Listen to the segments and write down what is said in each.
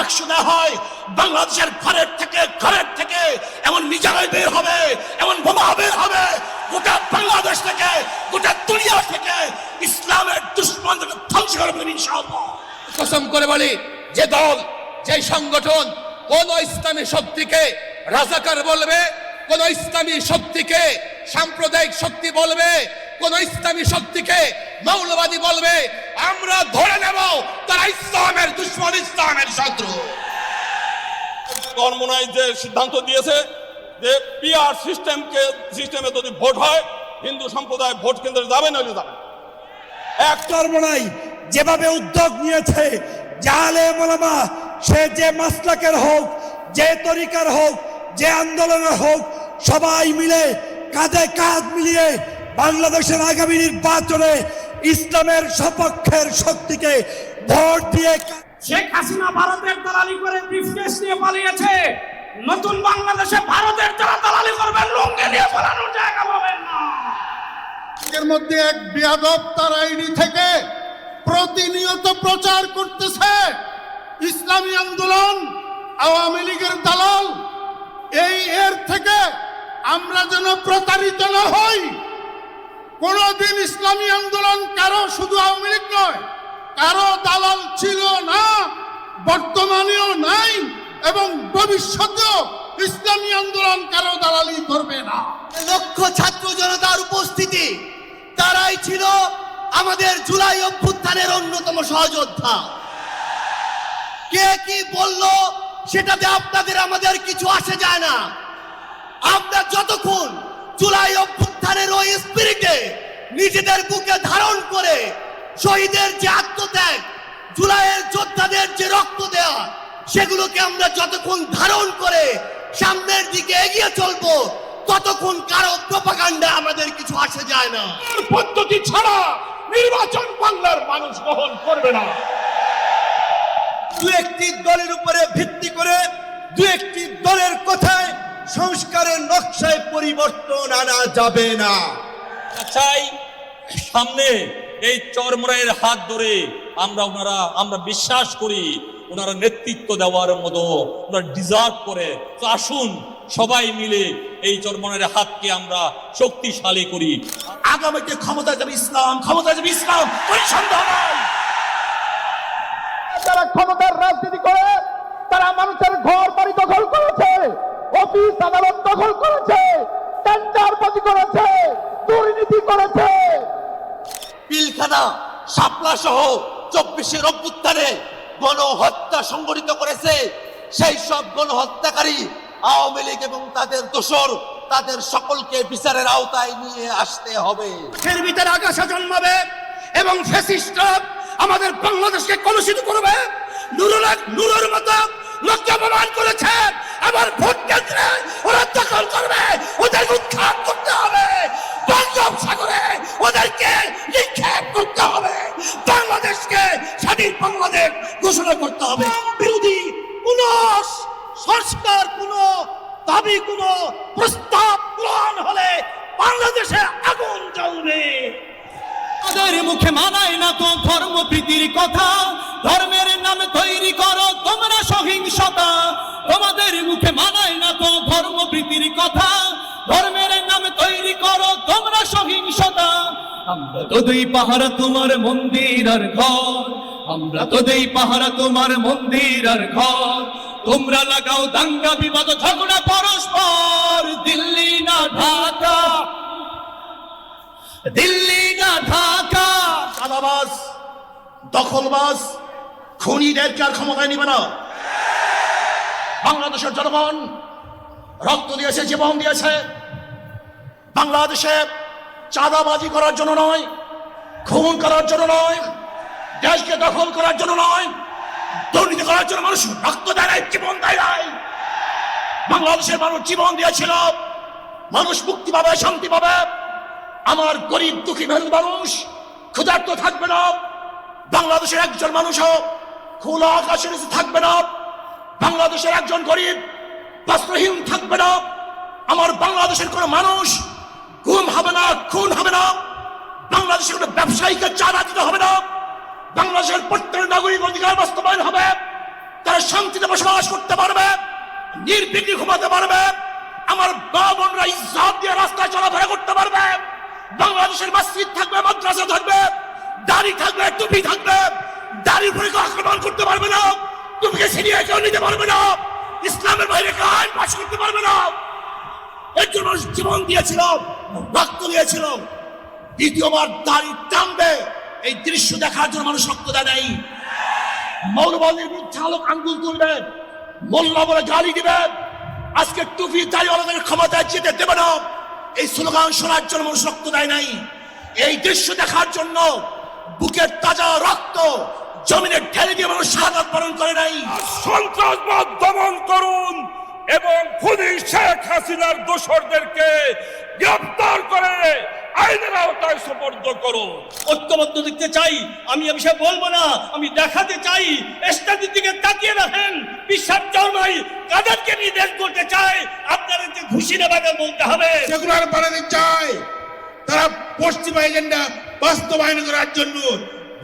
বাক্স দেওয়া হয়, বাংলাদেশের ঘরের থেকে এমন মিসাইল বের হবে, এমন বোমা বের হবে, গোটা বাংলাদেশ থেকে, গোটা দুনিয়া থেকে ইসলামের দুশমনদেরকে ধ্বংস করবেন ইনশাআল্লাহ। কসম করে বলি, যে দল, যে সংগঠন কোন ইসলামী শক্তিকে রাজাকার বলবে, কোন ইসলামী শক্তিকে সাম্প্রদায়িক শক্তি বলবে, কোন ইসলামী শক্তিকে মৌলবাদী বলবে, আমরা ধরে নেব তারা ইসলামের দুশমন, ইসলামের শত্রু। চরমোনাই যে সিদ্ধান্ত দিয়েছে যে পিআর সিস্টেমে যদি ভোট হয়, হিন্দু সম্প্রদায় ভোট কেন্দ্রে যাবে, নইলে যাবে না। চরমোনাই যেভাবে উদ্যোগ নিয়েছে, জালেম ওলামা সে যে মাসলাকের হোক, যে তরিকার হোক, যে আন্দোলনের হোক, সবাই মিলে কাঁধে কাঁধ মিলিয়ে বাংলাদেশের আগামী নির্বাচনে ইসলামের সপক্ষের শক্তিকে ভোট দিয়ে। শেখ হাসিনা ভারতের দালালি করে ব্রিফকেস নিয়ে পালিয়েছে, নতুন বাংলাদেশে ভারতের যারা দালালি করবেন লুঙ্গি নিয়ে পালানোর জায়গা পাবেন না। এর মধ্যে এক বেয়াদব তার আইডি থেকে প্রতিনিয়ত প্রচার করতেছে ইসলামী আন্দোলন আওয়ামী লীগের দালাল। এর থেকে আমরা যেন প্রতারিত না হই। কোনদিন ইসলামী আন্দোলন কারো, শুধু আওয়ামী লীগ নয়, কারো দালাল ছিল না, বর্তমানেও নাই, এবং ভবিষ্যতেও ইসলামী আন্দোলন কারো দালালি করবে না। লক্ষ ছাত্র জনতার উপস্থিতি, তারাই ছিল আমাদের জুলাই অভ্যুত্থানের অন্যতম সহযোদ্ধা। কে কি বলল সেটাতে আপনাদের আমাদের কিছু আসে যায় না। আমরা যতক্ষণ জুলাই অভ্যুত্থানের ওই স্পিরিটে নিজেদের বুকে ধারণ করে শহীদের যে আত্মত্যাগ, জুলাইয়ের যোদ্ধাদের যে রক্ত দেওয়া, সেগুলোকে আমরা যতক্ষণ ধারণ করে সামনের দিকে এগিয়ে চলবো, ততক্ষণ কারো প্রপাগান্ডা আমাদের কিছু আসে যায় না। পদ্ধতি ছাড়া নির্বাচন বাংলার মানুষ গ্রহণ করবে না। দু একটি দলের উপরে ভিত্তি করে, দু একটি দলের কথায় সংস্কারের নকশায় পরিবর্তন আনা যাবে না। চাই সামনে এই চরমোনাইয়ের হাত ধরে আমরা বিশ্বাস করি ওনারা নেতৃত্ব দেওয়ার মতো ওনারা ডিজার্ভ করে। তো আসুন সবাই মিলে এই চরমোনাইয়ের হাতকে আমরা শক্তিশালী করি। আগামীতে ক্ষমতা যাবে ইসলাম, ক্ষমতা যাবে ইসলাম, কোনো সন্দেহ নাই। যারা ক্ষমতার রাজনীতি করে, তারা মানুষের ঘর বাড়ি দখল করেছে, অফিস আদালত দখল করেছে, টেন্ডারবাজি করেছে, দুর্নীতি করেছে। পিলখানা, শাপলা সহ 24-এর অভ্যুত্থানে গণহত্যা সংগঠিত করেছে। সেই সব গণহত্যাকারী আওয়ামী লীগ এবং তাদের দোসর, তাদের সকলকে বিচারের আওতায় নিয়ে আসতে হবে। এর ভিতরে আগাছা জন্মাবে এবং ফ্যাসিস্টরা আমাদের বাংলাদেশকে কলুষিত করবে। নুরুর মতো লোককে অপমান করেছে, আবার ভোট কেন্দ্রে ওরা দখল করবে। ওদের উৎখাত করতে হবে, বঙ্গোপসাগরে ওদেরকে নিক্ষেপ করতে হবে, বাংলাদেশকে স্বাধীন বাংলাদেশ ঘোষণা করতে হবে। বিরোধী কোন সংস্কার, কোন দাবি, কোন প্রস্তাব গ্রহণ হলে বাংলাদেশে আগুন জ্বলবে। তাদের মুখে মানায় না তো ধর্মপ্রীতির কথা, ধর্মের নামে তৈরি করো তোমরা সহিংসতা। তোমাদের মুখে মানায় না তো ধর্মপ্রীতির কথা, ধর্মের নামে তৈরি করো তোমরা সহিংসতা। আমরা তো দেই পাহারা তোমার মন্দির আর ঘর, আমরা তো দেই পাহারা তোমার মন্দির আর ঘর। তোমরা লাগাও দাঙ্গা বিবাদ ঝগড়া পরস্পর, দিল্লি না ঢাকা, দিল্লি না ঢাকা। চাঁদাবাজ, দখলবাজ, খুনিদেরকে আর ক্ষমতায় নিবে না। বাংলাদেশের জনগণ রক্ত দিয়েছে, জীবন দিয়েছে বাংলাদেশে চাঁদাবাজি করার জন্য নয়, খুন করার জন্য নয়, দেশকে দখল করার জন্য নয়, দুর্নীতি করার জন্য মানুষ রক্ত দেয় নাই, জীবন দেয় নাই। বাংলাদেশের মানুষ জীবন দিয়েছিল, মানুষ মুক্তি পাবে, শান্তি পাবে। আমার গরিব দুঃখী মেহনত মানুষ ক্ষুধার্ত থাকবে না। বাংলাদেশের একজন মানুষও খোলা আকাশের নিচে থাকবে না। বাংলাদেশের একজন গরিব বস্ত্রহীন থাকবে না। আমার বাংলাদেশের কোন মানুষ গুম হবে না, খুন হবে না। বাংলাদেশের কোন ব্যবসায়ীকে চাঁদা দিতে হবে না। বাংলাদেশের প্রত্যেক নাগরিক অধিকার বাস্তবায়ন হবে। তারা শান্তিতে বসবাস করতে পারবে, নির্বিঘ্নে ঘুমাতে পারবে, আমার মা বোনরা ইজ্জত দিয়ে রাস্তায় চলাফেরা করতে পারবে। বাংলাদেশের মসজিদ থাকবে, মাদ্রাসা থাকবে, দাড়ি থাকবে, টুপি থাকবে, দাড়ির উপরে কেউ আক্রমণ করতে পারবে না, টুপিকে ছিনিয়ে কেউ নিতে পারবে না, ইসলামের বাইরে কেউ আইন পাশ করতে পারবে না। এর জন্য মানুষ জীবন দিয়েছিল, রক্ত দিয়েছিল। দ্বিতীয়বার দাড়ি টানবে এই দৃশ্য দেখার জন্য মানুষ রক্ত দেয় নাই। মৌলবাদীর বিরুদ্ধে আলোক আঙ্গুল তুলবেন, মোল্লা বলে গালি দিবেন, আজকে টুপি দাড়িওয়ালাদের ক্ষমতায় যেতে দেবে না, এই স্লোগান শোনার জন্য মানুষ রক্ত দেয় নাই। এই দৃশ্য দেখার জন্য বুকের তাজা রক্ত জমিনে ঢেলে দিয়ে মানুষ শাহাদাত বরণ করে নাই। সন্ত্রাসবাদ দমন করুন এবং খুনি শেখ হাসিনার দোসরদেরকে গ্রেফতার করে আইনের আওতায় সুপর্দ করুন। ঐক্যবদ্ধ দেখতে চাই, আমি এ বিষয়ে বলবো না, আমি দেখাতে চাই। স্টাডির দিকে তাকিয়ে রাখেন, বিশ্বাস চরমাই কাদেরকে নিয়ে দেশ করতে চায়, আপনাদের যে ঘুষি নেবাকে বলতে হবে। সেগুলার বানাতে চায়, তারা পশ্চিমা এজেন্ডা বাস্তবায়ন করার জন্য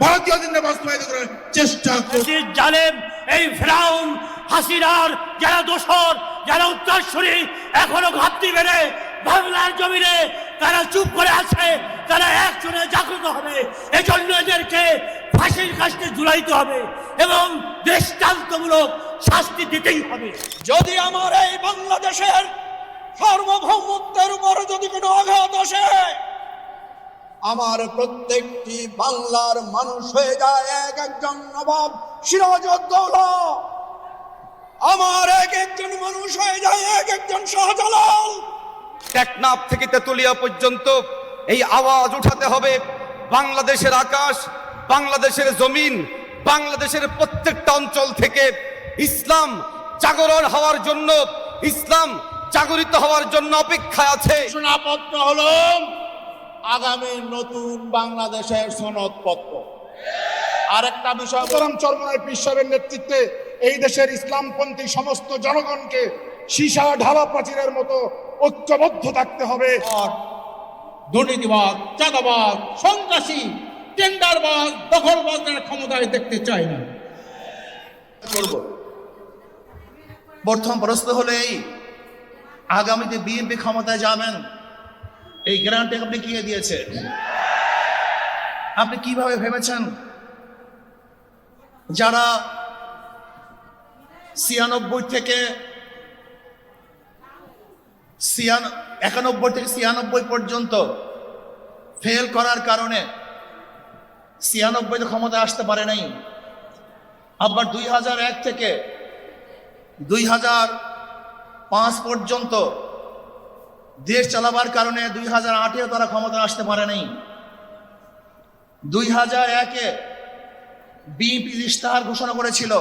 ভারতীয় এজেন্ডা বাস্তবায়ন করার চেষ্টা করছে। জালেম এই ফিরাউন হাসিনার যারা দোসর, যারা উত্তরসূরি, এখনো ঘাপটি বেড়ে বাংলার জমিনে তারা চুপ করে আছে, তারা একজনে জাগ্রত হবে। এজন্য এদেরকে ফাঁসির কাছে ঝুলাইতে হবে এবং দৃষ্টান্তমূলক শাস্তি দিতেই হবে। যদি আমার এই বাংলাদেশের সার্বভৌমত্বের উপরে যদি কোনো আঘাত আসে, আমার প্রত্যেকটি বাংলার মানুষ হয়ে যায় এক একজন নবাব সিরাজউদ্দৌলা, আমার এক একজন মানুষ হয়ে যায় এক একজন শাহজালাল। টেকনাফ থেকে তেতুলিয়া পর্যন্ত এই আওয়াজ উঠাতে হবে। বাংলাদেশের আকাশ, বাংলাদেশের জমিন, বাংলাদেশের প্রত্যেকটা অঞ্চল থেকে ইসলাম জাগরণ হওয়ার জন্য, ইসলাম জাগরিত হওয়ার জন্য অপেক্ষায় আছে। ঘোষণাপত্র হলো আগামী নতুন বাংলাদেশের সনদপত্র। আরেকটা বিষয়, চরমনাই পীর সাহেবের নেতৃত্বে এই দেশের ইসলামপন্থী সমস্ত জনগণকে সীসা ঢালা প্রাচীরের মতো ঐক্যবদ্ধ থাকতে হবে। দুর্নীতিবাদ, চাঁদাবাদ, সন্ত্রাসী, টেন্ডারবাজ, দখলবাজের ক্ষমতায় দেখতে চাই না। প্রথম প্রশ্ন হলো এই, আগামীতে বিএনপি ক্ষমতায় যাবেন, এই গ্যারান্টি আপনি কি দিয়েছেন? আপনি কিভাবে ভেবেছেন যারা 91 থেকে 96 পর্যন্ত ফেল করার কারণে 96 ক্ষমতায় আসতে পারে নাই, আবার 2001 থেকে 2005 পর্যন্ত দেশ চালাবার কারণে 2008-এ তারা ক্ষমতা আসতে পারে নাই। 2001-এ বিএনপি ইশতেহার ঘোষণা করেছিল,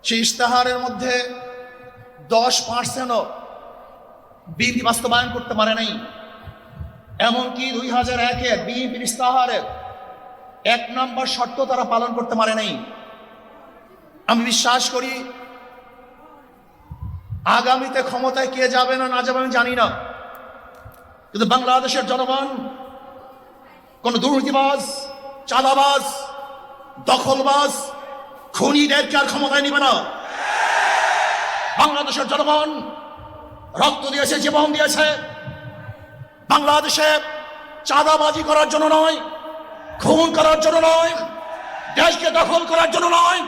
সেই ইশতেহারের মধ্যে 10%ও বিএনপি বাস্তবায়ন করতে পারে নাই। এমনকি 2001-এ বিএনপি ইশতেহারের 1 নম্বর শর্ত তারা পালন করতে পারে নাই। আমি বিশ্বাস করি আগামীতে ক্ষমতায় কে যাবে না যাবে আমি জানি না, কিন্তু বাংলাদেশের জনগণ কোন দুর্নীতিবাজ, চাঁদাবাজ, দখলবাজ, খুনিদেরকে আর ক্ষমতায় নিবে না। বাংলাদেশের জনগণ রক্ত দিয়েছে, জীবন দিয়েছে। বাংলাদেশে চাঁদাবাজি করার জন্য নয়, খুন করার জন্য নয়, দেশকে দখল করার জন্য নয়,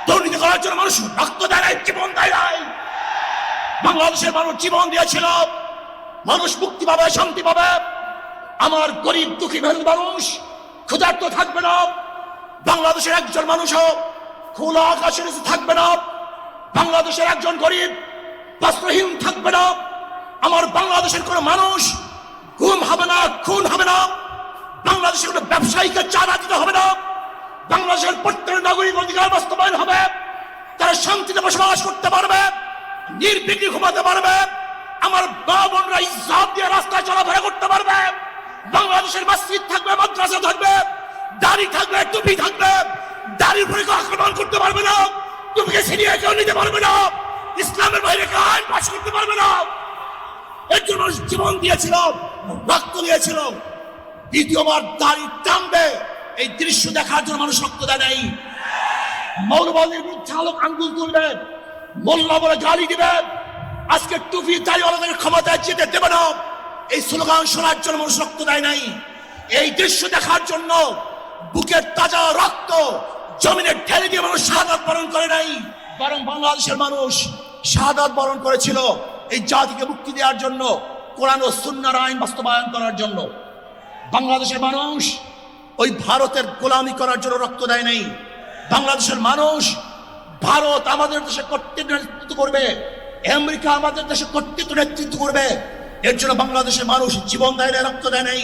দুর্নীতি করার জন্য মানুষ রক্ত দেয় নাই, জীবন দেয় নাই। বাংলাদেশের মানুষ জীবন দিয়েছিল, মানুষ মুক্তি পাবে, শান্তি পাবে। আমার গরিব দুঃখী মেহনত মানুষ ক্ষুধার্ত থাকবে না, বাংলাদেশের একজন মানুষও খোলা আকাশের নিচে থাকবে না, বাংলাদেশের একজন গরিব বস্ত্রহীন থাকবে না, আমার বাংলাদেশের কোনো মানুষ গুম হবে না, খুন হবে না, বাংলাদেশের কোনো ব্যবসায়ীকে চাঁদা দিতে হবে না, বাংলাদেশের প্রত্যেক নাগরিক অধিকার বাস্তবায়ন হবে, তারা শান্তিতে বসবাস করতে পারবে, নির্বিঘ্নে ঘুমাতে পারবে, আমার মা বোনরা ইজ্জত দিয়ে রাস্তায় চলাফেরা করতে পারবে, বাংলাদেশের মসজিদ থাকবে, মাদ্রাসা থাকবে, দাড়ি থাকবে, টুপি থাকবে, দাড়ির উপরে কেউ আক্রমণ করতে পারবে না, টুপিকে ছিনিয়ে কেউ নিতে পারবে না, ইসলামের বাইরে কেউ আইন পাশ করতে পারবে না। এর জন্য জীবন দিয়েছিল, রক্ত দিয়েছিল। দ্বিতীয়বার দাড়ি টানবে এই দৃশ্য দেখার জন্য মানুষ রক্ত দেয় নাই। মৌলবাদীর বিরুদ্ধে আঙ্গুল তুলবেন, মোল্লা বলে গালি দিবেন, আজকে টুপি দাড়িওয়ালাদের ক্ষমতায় যেতে দেবে না, এই স্লোগান শোনার জন্য মানুষ রক্ত দেয় নাই। এই দৃশ্য দেখার জন্য বুকের তাজা রক্ত জমিনে ঢেলে দিয়ে মানুষ শাহাদাত বরণ করে নাই, বরং বাংলাদেশের মানুষ শাহাদাত বরণ করেছিল এই জাতিকে মুক্তি দেওয়ার জন্য, কোরআন ও সুন্নাহর আইন বাস্তবায়ন করার জন্য। বাংলাদেশের মানুষ ওই ভারতের গোলামি করার জন্য রক্ত দেয় নাই। বাংলাদেশের মানুষ ভারত আমাদের দেশে কর্তৃত্ব নেতৃত্ব করবে, আমেরিকা আমাদের দেশে কর্তৃত্ব নেতৃত্ব করবে, এর জন্য বাংলাদেশের মানুষ জীবন দেয় না, রক্ত দেয় নাই।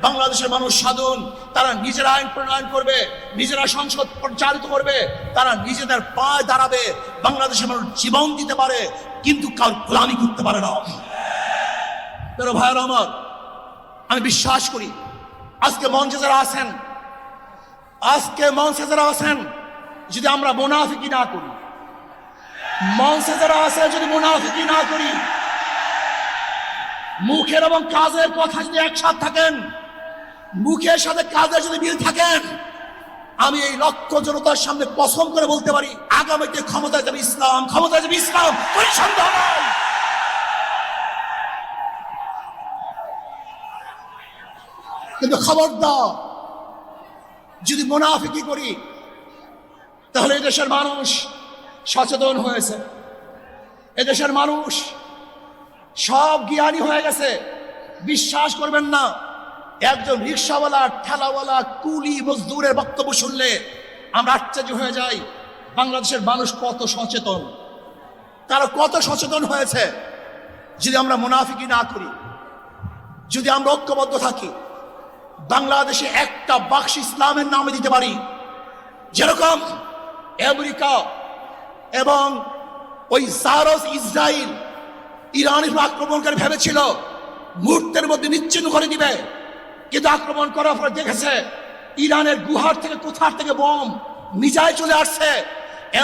বাংলাদেশের মানুষ সাধন, তারা নিজেরা আইন প্রণয়ন করবে, নিজেরা সংসদ পরিচালিত করবে, তারা নিজেদের পায়ে দাঁড়াবে। বাংলাদেশের মানুষ জীবন দিতে পারে কিন্তু কার গোলামি করতে পারে না। প্রিয় ভাইয়েরা আমার, আমি বিশ্বাস করি আজকে মঞ্চে যারা আছেন, যদি আমরা মুনাফিকি না করি, মঞ্চে যারা আছে যদি মুনাফিকি না করি, মুখের এবং কাজের কথা যদি একসাথে থাকেন, মুখের সাথে কাজের যদি মিল থাকেন, আমি এই লক্ষ জনতার সামনে কসম করে বলতে পারি আগামীতে ক্ষমতায় যাবে ইসলাম, ক্ষমতায় যাবে ইসলাম, কোনো সন্দেহ নাই। কিন্তু খবরদার যদি মুনাফিকি করি তাহলে এদেশের মানুষ সচেতন হয়েছে, এদেশের মানুষ সব জ্ঞানী হয়ে গেছে। বিশ্বাস করবেন না, একজন রিক্সাওয়ালা, ঠেলাওয়ালা, কুলি মজদুরের বক্তব্য শুনলে আমরা আশ্চর্য হয়ে যাই বাংলাদেশের মানুষ কত সচেতন, তারা কত সচেতন হয়েছে। যদি আমরা মুনাফিকি না করি, যদি আমরা ঐক্যবদ্ধ থাকি, বাংলাদেশে একটা বাক্স ইসলামের নামে দিতে পারি। যেরকম আমেরিকা এবং ওই জারস ইসরায়েল ইরানের আক্রমণকারী ভেবেছিল মুহূর্তের মধ্যে নিশ্চিহ্ন করে দিবে, কিন্তু আক্রমণ করার পরে দেখেছে ইরানের গুহার থেকে কোথার থেকে বোম মিসাইল চলে আসছে।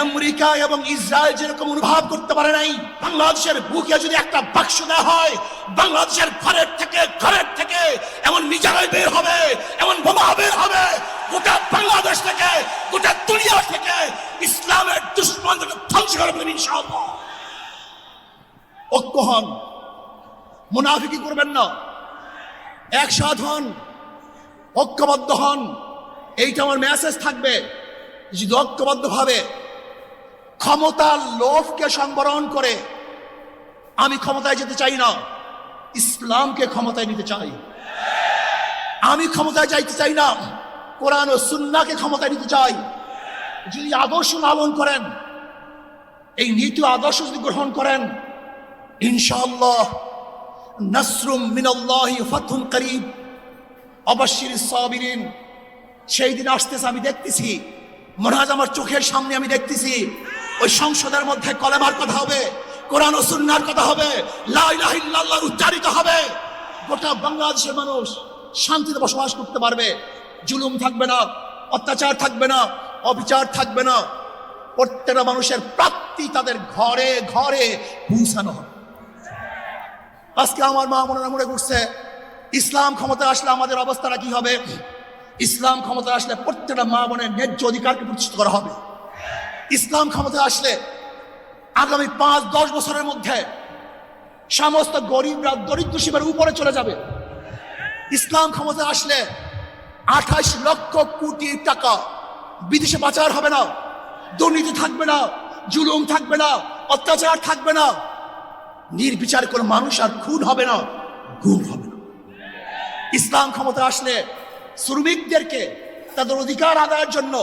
আমেরিকা এবং ইসরায়েল যেরকম অনুভব করতে পারে নাই, বাংলাদেশের বুকে যদি একটা বাক্স দেওয়া হয়, বাংলাদেশের ঘরের থেকে এমন মিসাইল বের হবে, এমন বোমা বের হবে, গোটা বাংলাদেশ থেকে, গোটা দুনিয়া থেকে ইসলামের দুশমনদেরকে ধ্বংস করে দেবেন ইনশাআল্লাহ। ঐক্য হন, মুনাফিকি করবেন না, একসাথ হন, ঐক্যবদ্ধ হন। এইটা আমার মেসেজ থাকবে। যদি ঐক্যবদ্ধ ভাবে ক্ষমতার লোভকে সংবরণ করে, আমি ক্ষমতায় যেতে চাই না, ইসলামকে ক্ষমতায় নিতে চাই। আমি ক্ষমতায় যাইতে চাই না, কোরআন ও সুন্নাহকে ক্ষমতায় নিতে চাই। যদি আদর্শ লালন করেন, এই নীতি আদর্শ যদি গ্রহণ করেন, ইনশাআল্লাহ নাসরুম মিনাল্লাহি ফাতহুন করিব, অবশ্যিরিস সাবিরিন। সেই দিন আসতেছে, আমি দেখতেছি, মনে হয় আমার চোখের সামনে আমি দেখতেছি ওই সংসদের মধ্যে কলেমার কথা হবে, কোরআন ও সুন্নাহর কথা হবে, লা ইলাহা ইল্লাল্লাহ উচ্চারিত হবে। গোটা বাংলাদেশের মানুষ শান্তিতে বসবাস করতে পারবে, জুলুম থাকবে না, অত্যাচার থাকবে না, অবিচার থাকবে না। প্রত্যেকটা মানুষের প্রাপ্তি তাদের ঘরে ঘরে পৌঁছানো হবে। আজকে আমার মা বোনেরা মনে করছে ইসলাম ক্ষমতা আসলে আমাদের অবস্থাটা কি হবে। ইসলাম ক্ষমতা আসলে প্রত্যেকটা মা বোনের ন্যায্য অধিকারকে প্রতিষ্ঠিত করা হবে। ইসলাম ক্ষমতা আসলে আগামী 5-10 বছরের মধ্যে সমস্ত গরিবরা দরিদ্র সীমার উপরে চলে যাবে। ইসলাম ক্ষমতা আসলে 28 লক্ষ কোটি টাকা বিদেশে পাচার হবে না, দুর্নীতি থাকবে না, জুলুম থাকবে না, অত্যাচার থাকবে না, নির্বিচার করে মানুষ আর খুন হবে না, গুম হবে না। ইসলাম ক্ষমতা আসলে শ্রমিকদেরকে তাদের অধিকার আদায়ের জন্য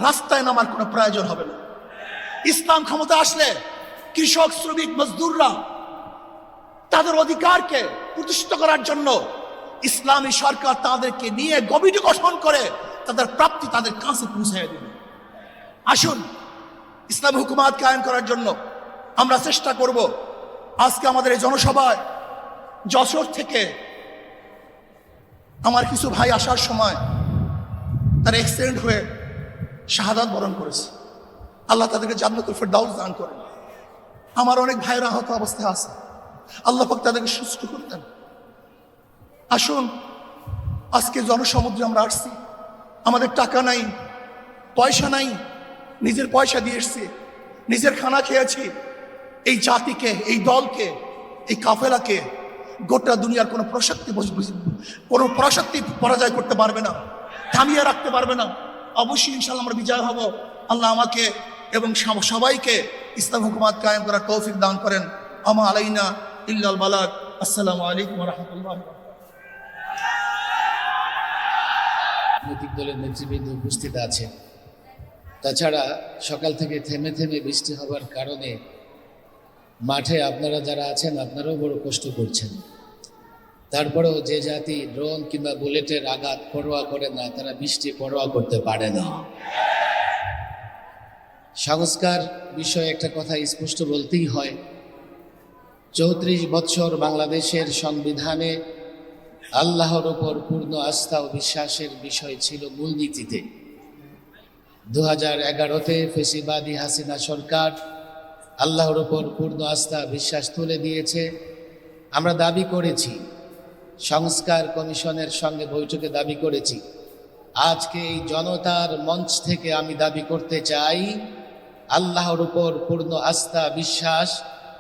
রাস্তায় নামার কোনো প্রয়োজন হবে না। ইসলাম ক্ষমতা আসলে কৃষক, শ্রমিক, মজদুররা তাদের অধিকারকে প্রতিষ্ঠিত করার জন্য ইসলামী সরকার তাদেরকে নিয়ে কমিটি গঠন করে তাদের প্রাপ্তি তাদের কাছে পৌঁছায় দেবে। আসুন ইসলামী হুকুমাত কায়েম করার জন্য আমরা চেষ্টা করব। আজকে আমাদের এই জনসভায় যশোর থেকে আমার কিছু ভাই আসার সময় তারা অ্যাক্সিডেন্ট হয়ে শাহাদাত বরণ করেছে। আল্লাহ তাদেরকে জান্নাতুল ফেরদাউস দান করেন। আমার অনেক ভাইরা আহত অবস্থায় আছে, আল্লাহ পাক তাদেরকে সুস্থ করতেন। আসুন আজকে জনসমুদ্রে আমরা আসছি, আমাদের টাকা নাই, পয়সা নাই, নিজের পয়সা দিয়ে এসছি, নিজের খানা খেয়েছি। এই জাতিকে, এই দলকে, এই কাফেলাকে গোটা দুনিয়ার কোনো প্রশক্তি পরাজয় করতে পারবে না, থামিয়ে রাখতে পারবে না। অবশ্যই ইনশাআল্লাহ আমরা বিজয় হব। আল্লাহ আমাকে এবং সবাইকে ইসলাম হুকুমাত কায়েম করার তৌফিক দান করেন। আমা আলাইনা ইল্লাল বালাগ। আসসালামু আলাইকুম ওয়া রাহমাতুল্লাহ। রাজনৈতিক দলের নেতৃবৃন্দ উপস্থিত আছেন। তাছাড়া সকাল থেকে থেমে থেমে বৃষ্টি হবার কারণে মাঠে আপনারা যারা আছেন আপনারাও বড় কষ্ট করছেন। তারপরেও যে জাতি ড্রোন কিংবা বুলেটের আঘাত পরোয়া করে না, তারা বৃষ্টি পরোয়া করতে পারে না। সংস্কার বিষয়ে একটা কথা স্পষ্ট বলতেই হয়। 34 বছর বাংলাদেশের সংবিধানে আল্লাহর ওপর পূর্ণ আস্থা ও বিশ্বাসের বিষয় ছিল মূলনীতিতে। 2011-তে ফেসিবাদী হাসিনা সরকার আল্লাহর ওপর পূর্ণ আস্থা বিশ্বাস তুলে দিয়েছে। আমরা দাবি করেছি, সংস্কার কমিশনের সঙ্গে বৈঠকে দাবি করেছি। আজকে এই জনতার মঞ্চ থেকে আমি দাবি করতে চাই, আল্লাহর উপর পূর্ণ আস্থা বিশ্বাস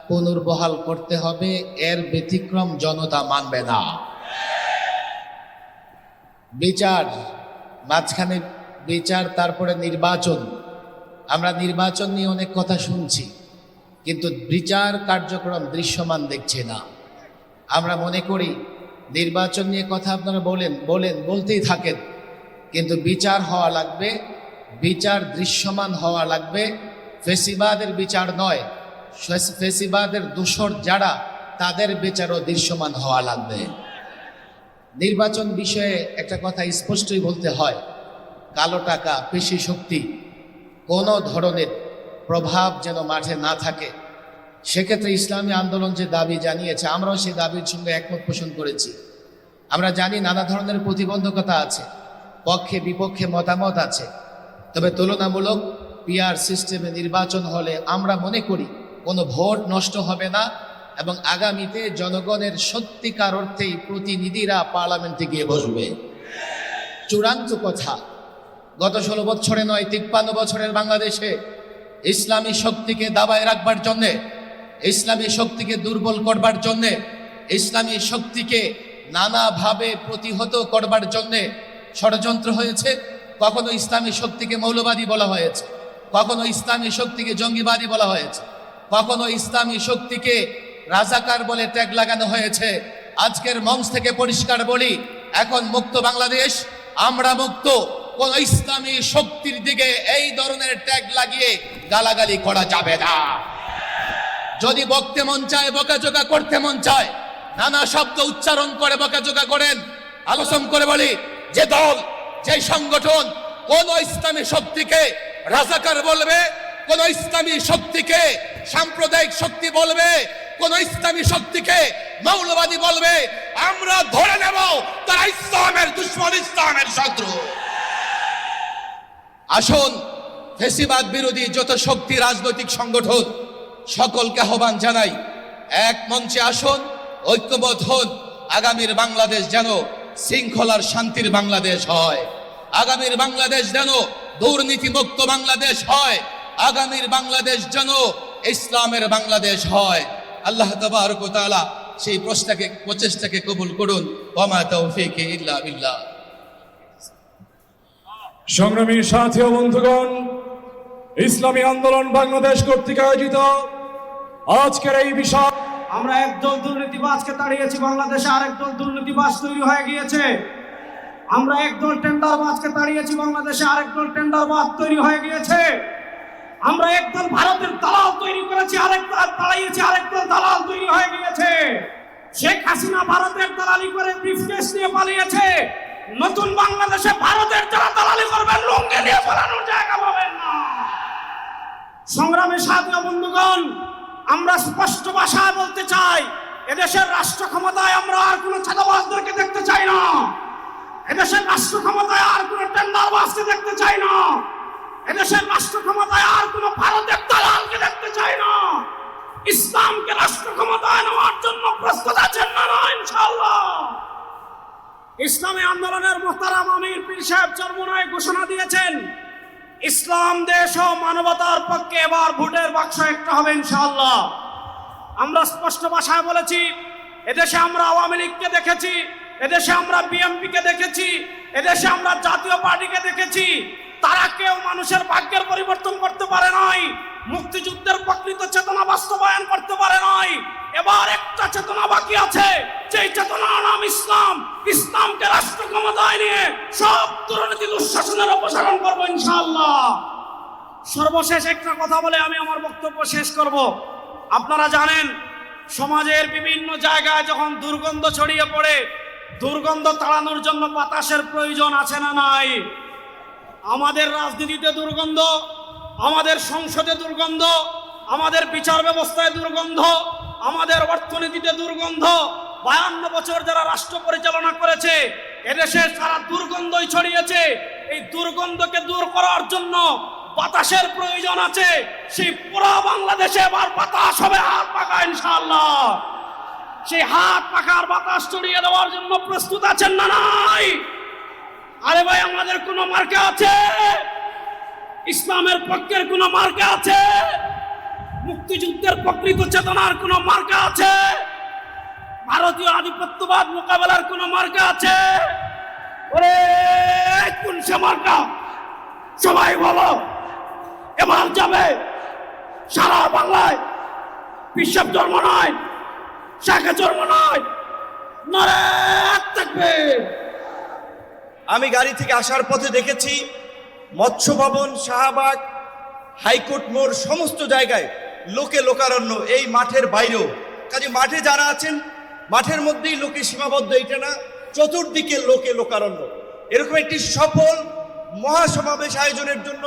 পুনর্বহাল করতে হবে, এর ব্যতিক্রম জনতা মানবে না। বিচার, মাঝখানে বিচার, তারপরে নির্বাচন। আমরা নির্বাচন নিয়ে অনেক কথা শুনছি, কিন্তু বিচার কার্যক্রম দৃশ্যমান দেখছি না। আমরা মনে করি নির্বাচন নিয়ে কথা আপনারা বলতেই থাকেন, কিন্তু বিচার হওয়া লাগবে, বিচার দৃশ্যমান হওয়া লাগবে। ফেসিবাদের বিচার নয়, ফেসিবাদের দোসর যারা তাদের বিচারও দৃশ্যমান হওয়া লাগবে। নির্বাচন বিষয়ে একটা কথা স্পষ্টই বলতে হয়, কালো টাকা, পেশি শক্তি, কোনো ধরনের প্রভাব যেন মাঠে না থাকে। সেক্ষেত্রে ইসলামী আন্দোলন যে দাবি জানিয়েছে, আমরাও সেই দাবির সঙ্গে একমত পোষণ করেছি। আমরা জানি নানা ধরনের প্রতিবন্ধকতা আছে, পক্ষে বিপক্ষে মতামত আছে, তবে তুলনামূলক পিআর সিস্টেমে নির্বাচন হলে আমরা মনে করি কোনো ভোট নষ্ট হবে না এবং আগামীতে জনগণের সত্যিকার অর্থেই প্রতিনিধিরা পার্লামেন্টে গিয়ে বসবে। চূড়ান্ত কথা, গত 16 বছরে নয়, 53 বছরের বাংলাদেশে ইসলামী শক্তিকে দাবায় রাখবার জন্যে, ইসলামী শক্তিকে দুর্বল করবার জন্যে, ইসলামী শক্তিকে নানাভাবে প্রতিহত করবার জন্যে ষড়যন্ত্র হয়েছে। কখনো ইসলামী শক্তিকে মৌলবাদী বলা হয়েছে, কখনো ইসলামী শক্তিকে জঙ্গিবাদী বলা হয়েছে, কখনো ইসলামী শক্তিকে রাজাকার বলে ট্যাগ লাগানো হয়েছে। আজকের মঞ্চ থেকে পরিষ্কার বলি, এখন মুক্ত বাংলাদেশ, আমরা মুক্ত। কোন ইসলামী শক্তির দিকে এই ধরনের ট্যাগ লাগিয়ে গালাগালি করা যাবে না। যদি বকতে মন চায়, বকাঝকা করতে মন চায়, নানা শব্দ উচ্চারণ করে বকাঝকা করেন। আলোচনা করে বলি, যে দল, যে সংগঠন কোন ইসলামী শক্তিকে রাজাকার বলবে, কোন ইসলামী শক্তিকে সাম্প্রদায়িক শক্তি বলবে, কোন ইসলামী শক্তিকে মৌলবাদী বলবে, আমরা ধরে নেব তারা ইসলামের দুশমন, ইসলামের শত্রু। আসুন, ফেসিবাদ বিরোধী যত শক্তি, রাজনৈতিক সংগঠন, সকলকে আহ্বান জানাই, এক মঞ্চে আসুন, ঐক্যবদ্ধ হন। আগামীর বাংলাদেশ যেন শৃঙ্খলার শান্তির বাংলাদেশ হয়, আগামীর বাংলাদেশ যেন দুর্নীতিমুক্ত বাংলাদেশ হয়, আগামীর বাংলাদেশ যেন ইসলামের বাংলাদেশ হয়। আল্লাহ তাবারক ওয়া তাআলা সেই প্রচেষ্টাকে কবুল করুন। ওয়া মা তাওফীকি ইল্লা বিল্লাহ। সংগ্রামী সাথী ও বন্ধুগণ, ইসলামী আন্দোলন বাংলাদেশ কর্তৃক আয়োজিত আজকের এই বিশাল, আমরা একদল দুর্নীতিবাজকে তাড়িয়েছি, বাংলাদেশে আরেকদল দুর্নীতিবাজ তৈরি হয়ে গিয়েছে। আমরা একদল টেন্ডারবাজকে তাড়িয়েছি, বাংলাদেশে আরেকদল টেন্ডারবাজ তৈরি হয়ে গিয়েছে। আমরা একদল ভারতের দালাল তৈরি করেছি, আরেকদল তাড়িয়েছি, আরেকদল দালাল তৈরি হয়ে গিয়েছে। শেখ হাসিনা ভারতের দালালি করে ব্রিফকেস নিয়ে পালিয়েছে। নতুন বাংলাদেশে ভারতের যারা দালালি করবেন, লুঙ্গি নিয়ে পালানোর জায়গা পাবেন না। সংগ্রামী সাথী ও বন্ধুগণ, আমরা স্পষ্ট ভাষায় বলতে চাই, এদেশের রাষ্ট্র ক্ষমতায় আমরা আর কোনো ছাদাবাজদেরকে দেখতে চাই না। এদেশের রাষ্ট্র ক্ষমতায় আর কোনো টেন্ডারবাজকে দেখতে চাই না। এদেশের রাষ্ট্র ক্ষমতায় আর কোনো ভারতের দালালকে দেখতে চাই না। ইসলামকে রাষ্ট্র ক্ষমতায় নেওয়ার জন্য প্রস্তুত আছেন না? ইনশাআল্লাহ। ইসলামী আন্দোলনের মোহতারাম আমির পীর সাহেব চরমোনাই ঘোষণা দিয়েছেন, ইসলাম ইসলাম দেশ ও মানবতার পক্ষে এবার ভোটের বাক্স একটা হবে ইনশাআল্লাহ। আমরা স্পষ্ট ভাষায় বলেছি, এদেশে আমরা আওয়ামী লীগকে দেখেছি, এদেশে আমরা বিএনপিকে দেখেছি, এদেশে আমরা জাতীয় পার্টিকে দেখেছি, তারা কেউ মানুষের ভাগ্যের পরিবর্তন করতে পারে নাই, মুক্তিযুদ্ধের প্রকৃত চেতনা বাস্তবায়ন করতে পারে নাই। এবার একটা চেতনা বাকি আছে, যেই চেতনার নাম ইসলাম। ইসলামকে রাষ্ট্র ক্ষমতায় নিয়ে সব দুর্নীতি দুঃশাসনের অপসারণ করবো ইনশাআল্লাহ। সর্বশেষ একটা কথা বলে আমি আমার বক্তব্য শেষ করব। আপনারা জানেন, সমাজের বিভিন্ন জায়গায় যখন দুর্গন্ধ ছড়িয়ে পড়ে, দুর্গন্ধ তাড়ানোর জন্য বাতাসের প্রয়োজন আছে না নাই? আমাদের রাজনীতিতে দুর্গন্ধ, আমাদের সংসদে দুর্গন্ধ, আমাদের বিচার ব্যবস্থায় দুর্গন্ধ, আমাদের অর্থনীতিতে দুর্গন্ধ। 52 বছর যারা রাষ্ট্র পরিচালনা করেছে, এদেশে সারা দুর্গন্ধই ছড়িয়েছে। এই দুর্গন্ধকে দূর করার জন্য বাতাসের প্রয়োজন আছে। সেই পুরো বাংলাদেশে এবার বাতাস হবে হাত পাখা ইনশাআল্লাহ। সেই হাত পাখার বাতাস ছড়িয়ে দেওয়ার জন্য প্রস্তুত আছেন না নাই? আরে ভাই, আমাদের কোনো মার্কা আছে? ইসলামের পক্ষের কোনো মার্কা আছে? মুক্তিযুদ্ধের প্রকৃত চেতনার কোনো মার্কা আছে? ভারতীয় আধিপত্যবাদ মোকাবেলার কোনো মার্কা আছে? ওরে কোন সে মার্কা? সবাই বলো। এবার যাবে সারা বাংলায়। বিশ্ব জন্ম নয়, শাখা জন্ম নয়, নারে তাকবীর। আমি গাড়ি থেকে আসার পথে দেখেছি মৎস্য ভবন, শাহবাগ, হাইকোর্ট মোড় সমস্ত জায়গায় লোকে লোকারণ্য, এই মাঠের বাইরেও। কাজে মাঠে যারা আছেন, মাঠের মধ্যেই লোকে সীমাবদ্ধ, এটা না, চতুর্দিকে লোকে লোকারণ্য। এরকম একটি সফল মহাসমাবেশ আয়োজনের জন্য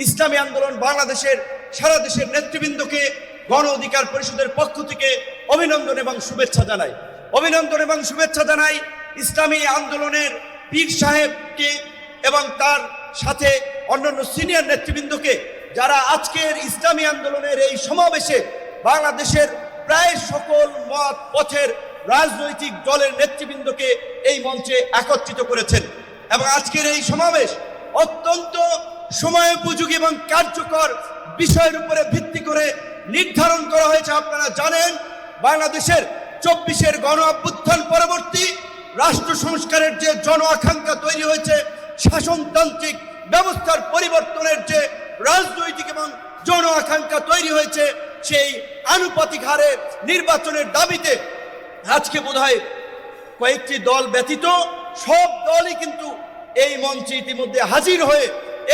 ইসলামী আন্দোলন বাংলাদেশের সারা দেশের নেতৃবৃন্দকে গণ অধিকার পরিষদের পক্ষ থেকে অভিনন্দন এবং শুভেচ্ছা জানাই। অভিনন্দন এবং শুভেচ্ছা জানাই ইসলামী আন্দোলনের পীর সাহেবকে এবং তার সাথে অন্যান্য সিনিয়র নেতৃবৃন্দকে, যারা আজকের ইসলামী আন্দোলনের এই সমাবেশে বাংলাদেশের প্রায় সকল মত পথের রাজনৈতিক দলের নেতৃবৃন্দকে এই মঞ্চে একত্রিত করেছেন। এবং আজকের এই সমাবেশ অত্যন্ত সময়োপযোগী এবং কার্যকর বিষয়ের উপরে ভিত্তি করে নির্ধারণ করা হয়েছে। আপনারা জানেন, বাংলাদেশের 24-এর গণ অভ্যুত্থান পরবর্তী রাষ্ট্র সংস্কারের যে জন আকাঙ্ক্ষা তৈরি হয়েছে, শাসনতান্ত্রিক ব্যবস্থার পরিবর্তনের যে রাজনৈতিক এবং জন আকাঙ্ক্ষা তৈরি হয়েছে, সেই আনুপাতিক হারে নির্বাচনের দাবিতে আজকে বোধহয় কয়েকটি দল ব্যতীত সব দলই কিন্তু এই মঞ্চে ইতিমধ্যে হাজির হয়ে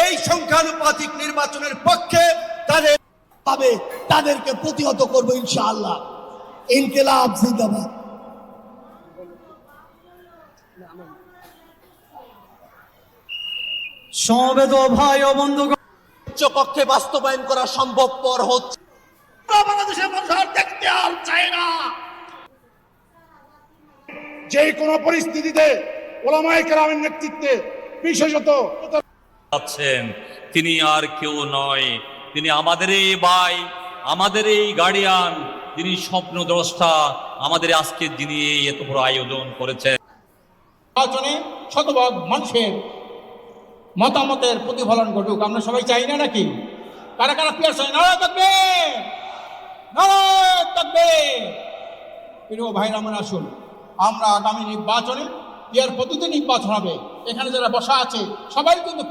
এই সংখ্যানুপাতিক নির্বাচনের পক্ষে তাদেরকে প্রতিহত করবো ইনশাআল্লাহ। ইনকিলাব জিন্দাবাদ। সমবেত ভাই ও বন্ধুগণ, উচ্চকক্ষে বাস্তবায়ন করা সম্ভবপর হচ্ছে। বাংলাদেশের মানুষ আর দেখতে আর চায় না। যে কোনো পরিস্থিতিতে ওলামায়ে কেরামের নেতৃত্বে বিশেষত আছেন, তিনি আর কেউ নয়, তিনি আমাদের এই ভাই, আমাদের এই গার্ডিয়ান, তিনি স্বপ্নদ্রষ্টা, আমাদের আজকের দিনে এত বড় আয়োজন করেছেন। নির্বাচনে শতভাগ মানুষের মতামতের প্রতিফলন ঘটুক, আমরা সবাই চাই না নাকি? কারা কারা পিয়ার চাই? নারায়ণ থাকবে, নারায়ণ থাকবে। প্রিয় ভাইরা, আমার আসুন, আমরা আগামী নির্বাচনে পিয়ার পদ্ধতি নির্বাচন হবে। এখানে যারা বসা আছে সবাই কিন্তু